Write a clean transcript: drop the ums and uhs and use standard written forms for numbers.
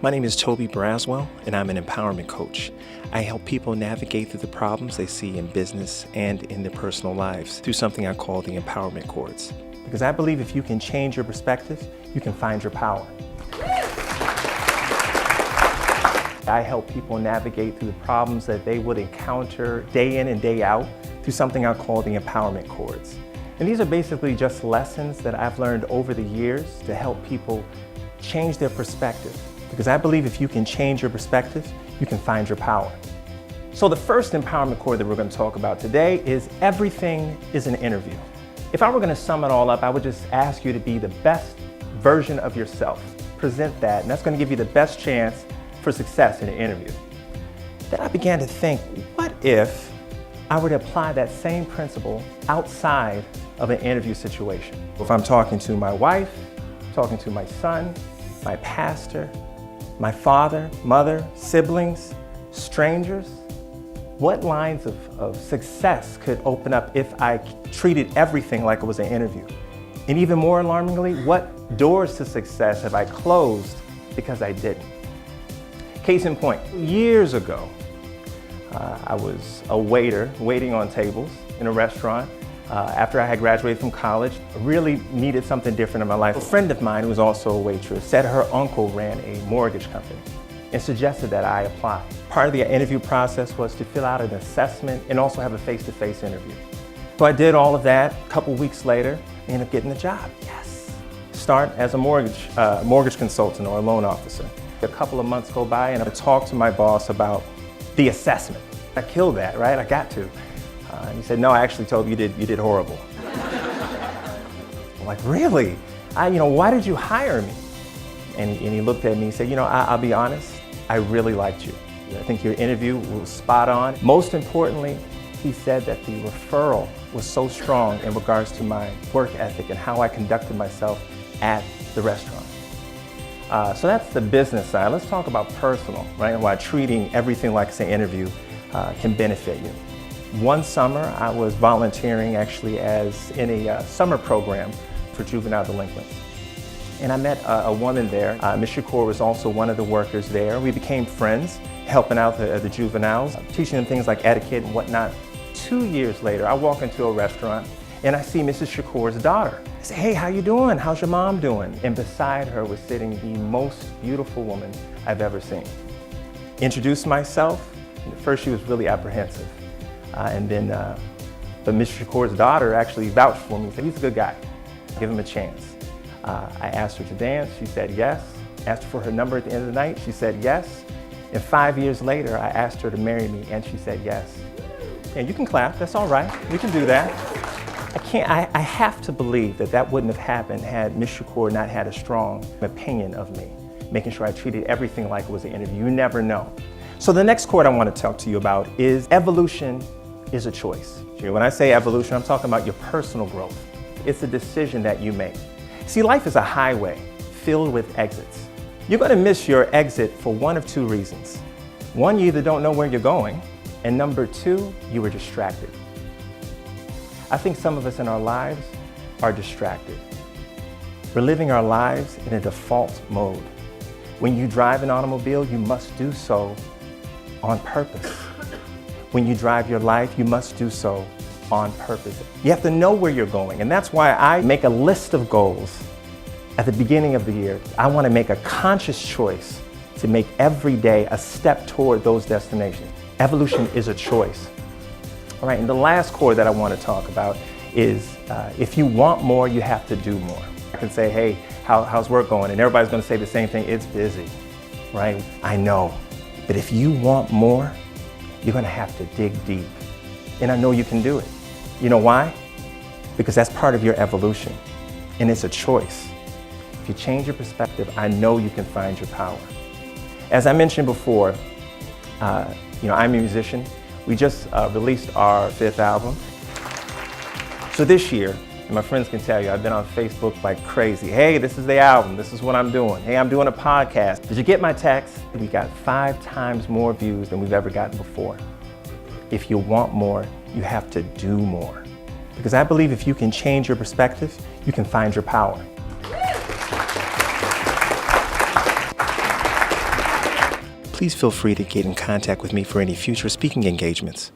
My name is Toby Brazwell, and I'm an empowerment coach. I help people navigate through the problems they see in business and in their personal lives through something I call the empowerment chords. Because I believe if you can change your perspective, you can find your power. I help people navigate through the problems that they would encounter day in and day out through something I call the empowerment chords. And these are basically just lessons that I've learned over the years to help people change their perspective. Because I believe if you can change your perspective, you can find your power. So the first empowerment chord that we're going to talk about today is everything is an interview. If I were going to sum it all up, I would just ask you to be the best version of yourself. Present that, and that's going to give you the best chance for success in an interview. Then I began to think, what if I were to apply that same principle outside of an interview situation? If I'm talking to my wife, talking to my son, my pastor, my father, mother, siblings, strangers, what lines of success could open up if I treated everything like it was an interview? And even more alarmingly, what doors to success have I closed because I didn't? Case in point, years ago, I was a waiter waiting on tables in a restaurant. After I had graduated from college, I really needed something different in my life. A friend of mine who was also a waitress said her uncle ran a mortgage company and suggested that I apply. Part of the interview process was to fill out an assessment and also have a face-to-face interview. So I did all of that. A couple weeks later, I ended up getting the job. Yes. Start as a mortgage consultant or a loan officer. A couple of months go by and I talked to my boss about the assessment. I killed that, right? I got to. And he said, no, I actually told you you did horrible. I'm like, really? Why did you hire me? And he looked at me and said, I'll be honest, I really liked you. I think your interview was spot on. Most importantly, he said that the referral was so strong in regards to my work ethic and how I conducted myself at the restaurant. So that's the business side. Let's talk about personal, right? And why treating everything like it's an interview can benefit you. One summer, I was volunteering actually in a summer program for juvenile delinquents. And I met a woman there. Ms. Chords was also one of the workers there. We became friends, helping out the juveniles, teaching them things like etiquette and whatnot. 2 years later, I walk into a restaurant and I see Mrs. Chords' daughter. I say, hey, how you doing? How's your mom doing? And beside her was sitting the most beautiful woman I've ever seen. Introduced myself, and at first she was really apprehensive. But Mr. Chords' daughter actually vouched for me and said, he's a good guy, give him a chance. I asked her to dance, she said yes. Asked her for her number at the end of the night, she said yes. And 5 years later, I asked her to marry me and she said yes. And you can clap, that's all right, we can do that. I have to believe that wouldn't have happened had Mr. Chords not had a strong opinion of me, making sure I treated everything like it was an interview. You never know. So the next chord I want to talk to you about is evolution is a choice. When I say evolution, I'm talking about your personal growth. It's a decision that you make. See, life is a highway filled with exits. You're going to miss your exit for one of two reasons. One, you either don't know where you're going, and number two, you were distracted. I think some of us in our lives are distracted. We're living our lives in a default mode. When you drive an automobile, you must do so on purpose. When you drive your life, you must do so on purpose. You have to know where you're going, and that's why I make a list of goals at the beginning of the year. I want to make a conscious choice to make every day a step toward those destinations. Evolution is a choice. All right, and the last chord that I want to talk about is if you want more, you have to do more. I can say, hey, how's work going? And everybody's going to say the same thing, it's busy, right? I know, but if you want more, you're going to have to dig deep. And I know you can do it. You know why? Because that's part of your evolution, and it's a choice. If you change your perspective, I know you can find your power. As I mentioned before, I'm a musician. We just released our 5th album. So this year, and my friends can tell you, I've been on Facebook like crazy. Hey, this is the album. This is what I'm doing. Hey, I'm doing a podcast. Did you get my text? We got 5 times more views than we've ever gotten before. If you want more, you have to do more. Because I believe if you can change your perspective, you can find your power. please feel free to get in contact with me for any future speaking engagements.